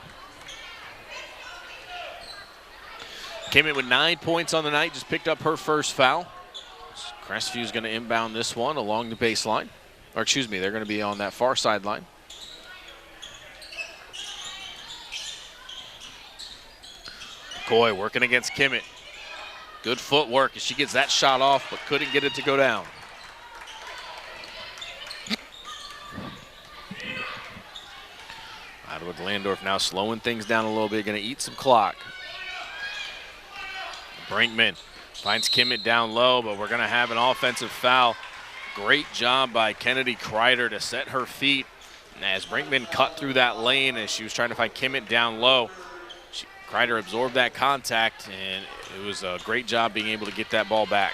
Kimmett with 9 points on the night, just picked up her first foul. Crestview's going to inbound this one along the baseline. Or excuse me, they're going to be on that far sideline. McCoy working against Kimmett. Good footwork as she gets that shot off, but couldn't get it to go down. Ottawa-Glandorf now slowing things down a little bit, going to eat some clock. Brinkman finds Kimmett down low, but we're going to have an offensive foul. Great job by Kennedy Kreider to set her feet as Brinkman cut through that lane as she was trying to find Kimmett down low. Kreider absorbed that contact, and it was a great job being able to get that ball back.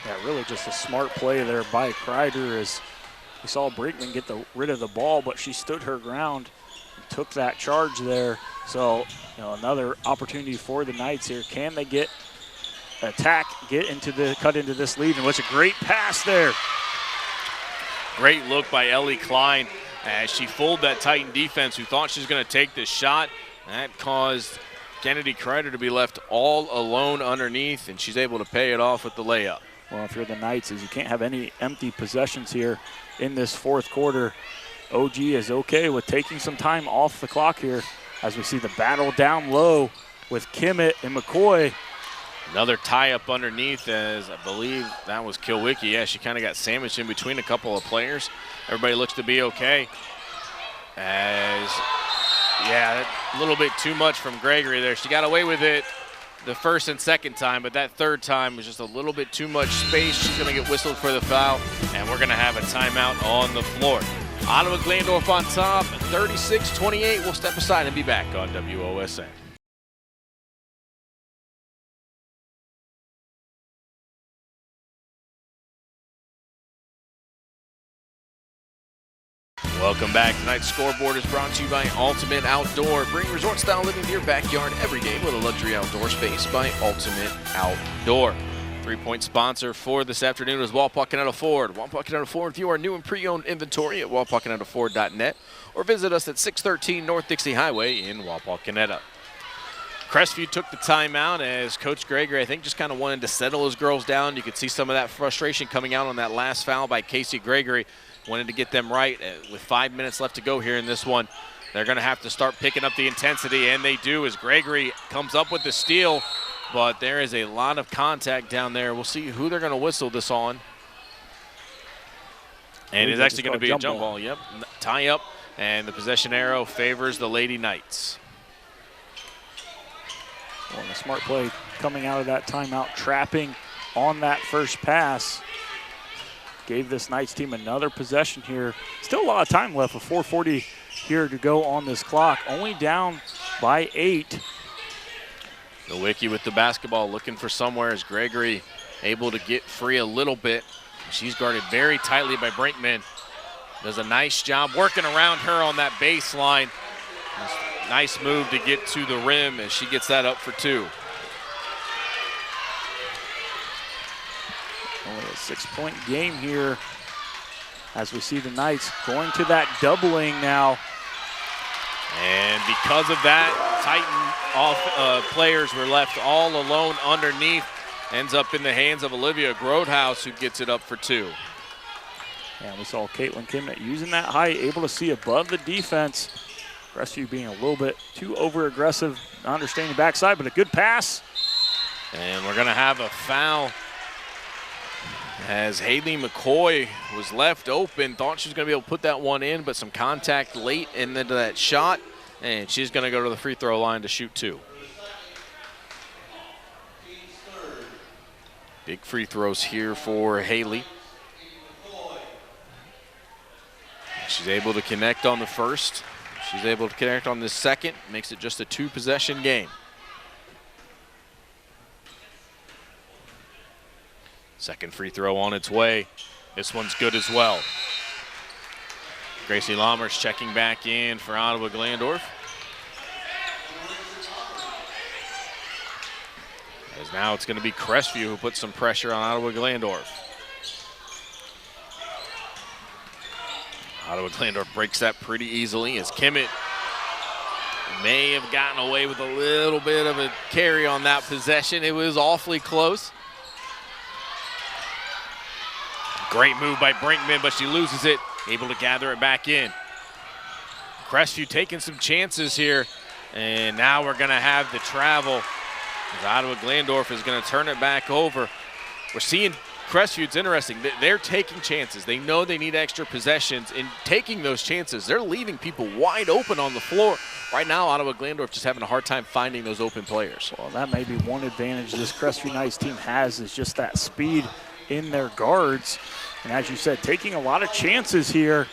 Yeah, really just a smart play there by Kreider as we saw Brinkman get rid of the ball, but she stood her ground and took that charge there. So, another opportunity for the Knights here. Can they get attack, cut into this lead? And what's a great pass there. Great look by Ellie Klein as she fooled that Titan defense who thought she was going to take this shot. That caused Kennedy Kreider to be left all alone underneath, and she's able to pay it off with the layup. Well, if you're the Knights, you can't have any empty possessions here in this fourth quarter. OG is okay with taking some time off the clock here as we see the battle down low with Kimmett and McCoy. Another tie up underneath as I believe that was Kilwicki. Yeah, she kind of got sandwiched in between a couple of players. Everybody looks to be okay. Yeah, a little bit too much from Gregory there. She got away with it the first and second time, but that third time was just a little bit too much space. She's going to get whistled for the foul, and we're going to have a timeout on the floor. Ottawa-Glandorf on top, 36-28. We'll step aside and be back on WOSN. Welcome back. Tonight's scoreboard is brought to you by Ultimate Outdoor. Bring resort-style living to your backyard every day with a luxury outdoor space by Ultimate Outdoor. 3-point sponsor for this afternoon is Walpaugh Canetta Ford. Walpaugh Canetta Ford, view our new and pre-owned inventory at walpaughcanettaford.net or visit us at 613 North Dixie Highway in Walpaugh Canetta. Crestview took the timeout as Coach Gregory, I think, just kind of wanted to settle his girls down. You could see some of that frustration coming out on that last foul by Casey Gregory. Wanted to get them right with 5 minutes left to go here in this one. They're going to have to start picking up the intensity, and they do as Gregory comes up with the steal, but there is a lot of contact down there. We'll see who they're going to whistle this on. And it's actually going to be a jump ball. Yep, tie up, and the possession arrow favors the Lady Knights. Well, a smart play coming out of that timeout, trapping on that first pass. Gave this Knights team another possession here. Still a lot of time left with 4:40 here to go on this clock. Only down by 8. Nowicki with the basketball looking for somewhere as Gregory able to get free a little bit. She's guarded very tightly by Brinkman. Does a nice job working around her on that baseline. Nice move to get to the rim as she gets that up for 2. Only a 6-point game here as we see the Knights going to that doubling now. And because of that, Titan players were left all alone underneath. Ends up in the hands of Olivia Grodhouse, who gets it up for 2. And we saw Caitlin Kimmett using that height, able to see above the defense. Crestview being a little bit too over-aggressive, not understanding backside, but a good pass. And we're going to have a foul as Haley McCoy was left open. Thought she was going to be able to put that one in, but some contact late into that shot, and she's going to go to the free throw line to shoot 2. Big free throws here for Haley. She's able to connect on the first. She's able to connect on the second. Makes it just a 2-possession game. Second free throw on its way. This one's good as well. Gracie Lammers checking back in for Ottawa-Glandorf. As now it's going to be Crestview who puts some pressure on Ottawa-Glandorf. Ottawa-Glandorf breaks that pretty easily as Kimmett may have gotten away with a little bit of a carry on that possession. It was awfully close. Great move by Brinkman, but she loses it. Able to gather it back in. Crestview taking some chances here, and now we're going to have the travel. As Ottawa-Glandorf is going to turn it back over. We're seeing Crestview, it's interesting. They're taking chances. They know they need extra possessions. In taking those chances, they're leaving people wide open on the floor. Right now, Ottawa-Glandorf just having a hard time finding those open players. Well, that may be one advantage this Crestview Knights team has, is just that speed in their guards. And as you said, taking a lot of chances here,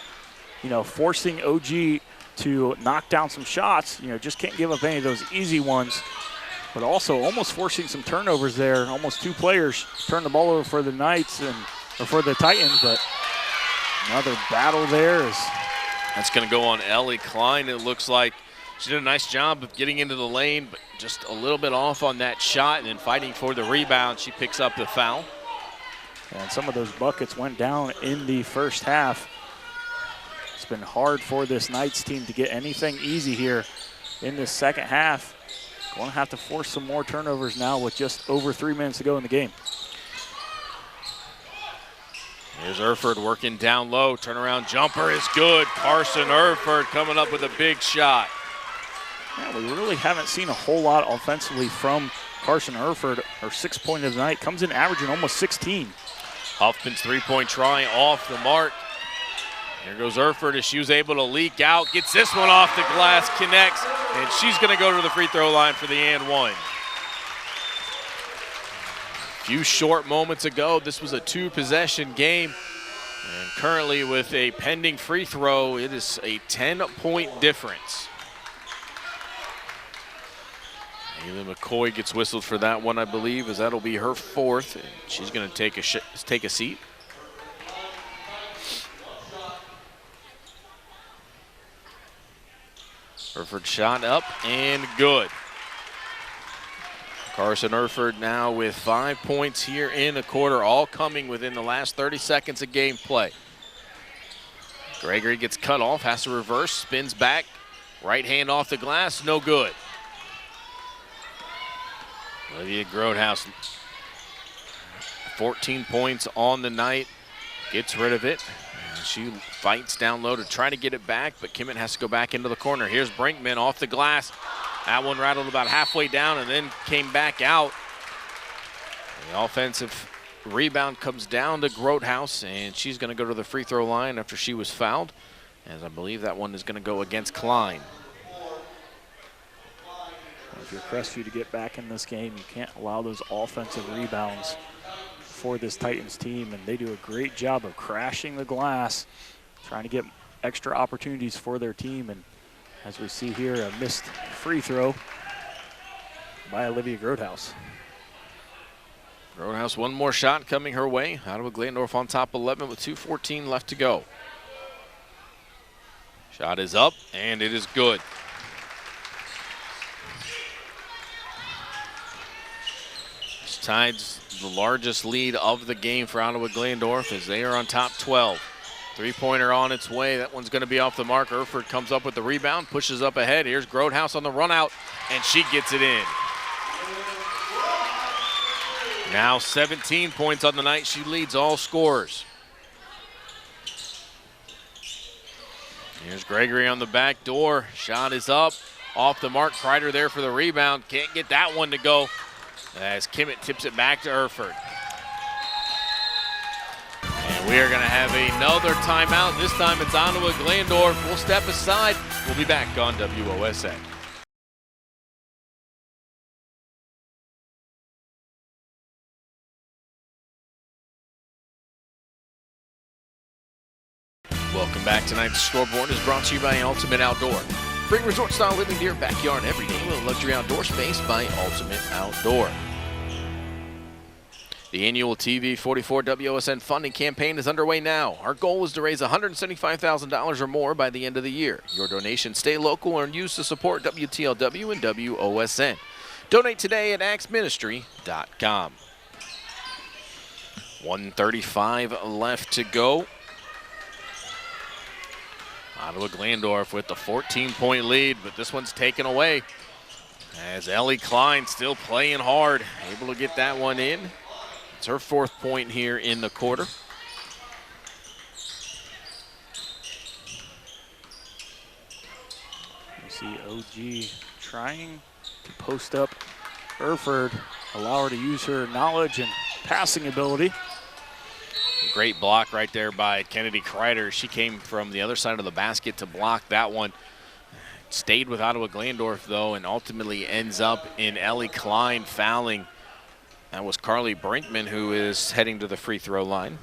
you know, forcing OG to knock down some shots. You know, just can't give up any of those easy ones. But also almost forcing some turnovers there. Almost 2 players turn the ball over for the Knights or for the Titans, but another battle there is. That's going to go on Ellie Klein. It looks like she did a nice job of getting into the lane, but just a little bit off on that shot and then fighting for the rebound. She picks up the foul. And some of those buckets went down in the first half. It's been hard for this Knights team to get anything easy here in this second half. Going to have to force some more turnovers now with just over 3 minutes to go in the game. Here's Erford working down low. Turnaround jumper is good. Carson Erford coming up with a big shot. Yeah, we really haven't seen a whole lot offensively from Carson Erford. Her 6-point of the night comes in averaging almost 16. Huffman's 3-point try off the mark. Here goes Erford as she was able to leak out. Gets this one off the glass, connects, and she's going to go to the free throw line for the and one. A few short moments ago, this was a 2-possession game. And currently with a pending free throw, it is a 10-point difference. Ayla McCoy gets whistled for that one, I believe, as that'll be her 4th. And she's going to take a seat. Erford shot up and good. Carson Erford now with 5 points here in the quarter, all coming within the last 30 seconds of game play. Gregory gets cut off, has to reverse, spins back, right hand off the glass, no good. Olivia Grotehouse, 14 points on the night, gets rid of it. She fights down low to try to get it back, but Kimmett has to go back into the corner. Here's Brinkman off the glass. That one rattled about halfway down and then came back out. The offensive rebound comes down to Grotehouse, and she's going to go to the free throw line after she was fouled, as I believe that one is going to go against Klein. If you're Crestview to get back in this game, you can't allow those offensive rebounds for this Titans team, and they do a great job of crashing the glass, trying to get extra opportunities for their team. And as we see here, a missed free throw by Olivia Grotehouse. Grotehouse, one more shot coming her way. Ottawa-Glandorf on top 11 with 2:14 left to go. Shot is up, and it is good. This ties the largest lead of the game for Ottawa-Glandorf as they are on top 12. 3-pointer on its way. That one's going to be off the mark. Erford comes up with the rebound, pushes up ahead. Here's Grotehouse on the run out, and she gets it in. Now 17 points on the night. She leads all scorers. Here's Gregory on the back door. Shot is up, off the mark. Kreider there for the rebound. Can't get that one to go as Kimmett tips it back to Erford. And we are going to have another timeout. This time it's Ottawa-Glandorf. We'll step aside. We'll be back on WOSA. Welcome back. Tonight's scoreboard is brought to you by Ultimate Outdoor. Bring resort-style living to your backyard every day with a luxury outdoor space by Ultimate Outdoor. The annual TV 44 WOSN funding campaign is underway now. Our goal is to raise $175,000 or more by the end of the year. Your donations stay local and used to support WTLW and WOSN. Donate today at axministry.com. 1:35 left to go. Ottawa-Glandorf with the 14-point lead, but this one's taken away as Ellie Klein still playing hard, able to get that one in. It's her 4th point here in the quarter. You see OG trying to post up Erford, allow her to use her knowledge and passing ability. Great block right there by Kennedy Kreider. She came from the other side of the basket to block that one. Stayed with Ottawa-Glandorf, though, and ultimately ends up in Ellie Klein fouling. That was Carly Brinkman, who is heading to the free throw line.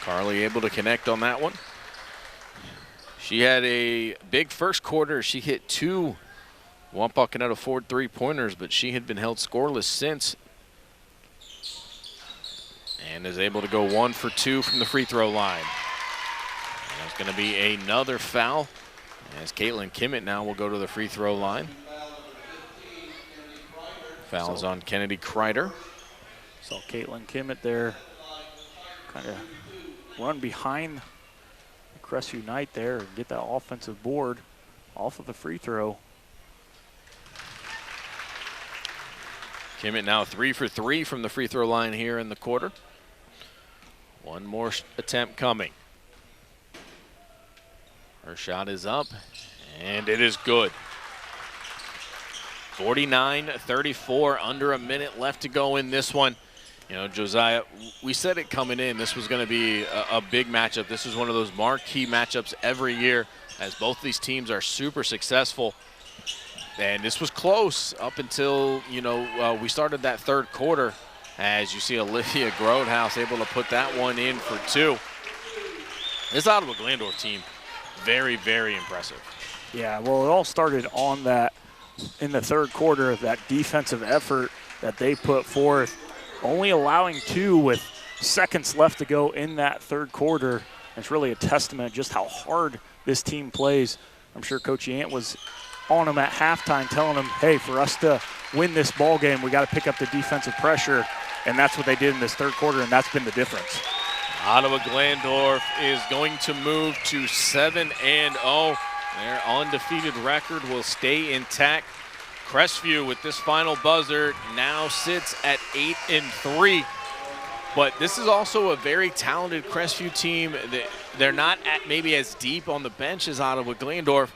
Carly able to connect on that one. She had a big first quarter. She hit 2 Wampaukenette out of 4 3-pointers, but she had been held scoreless since. And is able to go 1 for 2 from the free throw line. And there's going to be another foul as Caitlin Kimmett now will go to the free throw line. Fouls on Kennedy Kreider. Saw Caitlin Kimmett there kind of run behind Crestview Knight there and get that offensive board off of the free throw. Kimmett now 3 for 3 from the free throw line here in the quarter. One more attempt coming. Her shot is up, and it is good. 49-34, under a minute left to go in this one. You know, Josiah, we said it coming in, this was going to be a big matchup. This is one of those marquee matchups every year as both these teams are super successful. And this was close up until, you know, we started that third quarter as you see Olivia Grodehouse able to put that one in for 2. This Ottawa-Glandorf team, very, very impressive. Yeah, well, it all started on that, in the third quarter, that defensive effort that they put forth, only allowing 2 with seconds left to go in that third quarter. It's really a testament just how hard this team plays. I'm sure Coach Yant was on them at halftime telling them, hey, for us to win this ball game, we got to pick up the defensive pressure, and that's what they did in this third quarter, and that's been the difference. Ottawa-Glandorf is going to move to 7-0. Their undefeated record will stay intact. Crestview with this final buzzer now sits at 8-3. But this is also a very talented Crestview team. They're not maybe as deep on the bench as Ottawa-Glandorf,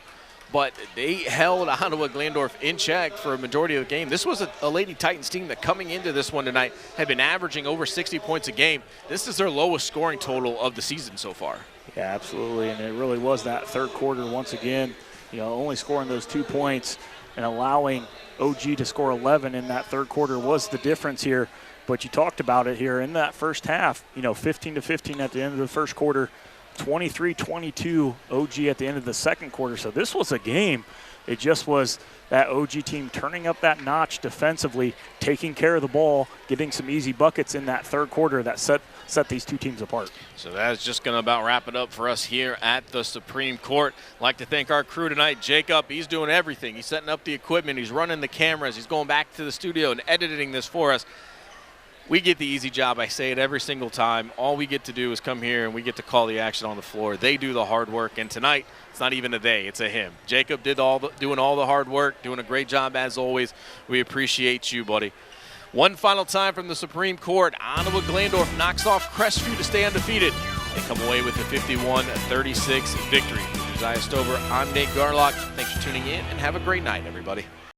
but they held Ottawa-Glandorf in check for a majority of the game. This was a Lady Titans team that coming into this one tonight had been averaging over 60 points a game. This is their lowest scoring total of the season so far. Yeah, absolutely, and it really was that third quarter once again, you know, only scoring those 2 points and allowing OG to score 11 in that third quarter was the difference here. But you talked about it here in that first half, you know, 15-15 at the end of the first quarter, 23-22 OG at the end of the second quarter. So this was a game. It just was that OG team turning up that notch defensively, taking care of the ball, getting some easy buckets in that third quarter that set these two teams apart. So that's just going to about wrap it up for us here at the Supreme Court. I'd like to thank our crew tonight. Jacob, he's doing everything. He's setting up the equipment. He's running the cameras. He's going back to the studio and editing this for us. We get the easy job. I say it every single time. All we get to do is come here and we get to call the action on the floor. They do the hard work, and tonight it's not even a they, it's a him. Jacob did doing all the hard work, doing a great job as always. We appreciate you, buddy. One final time from the Supreme Court. Ottawa-Glandorf knocks off Crestview to stay undefeated. They come away with a 51-36 victory. Josiah Stover, I'm Nate Garlock. Thanks for tuning in, and have a great night, everybody.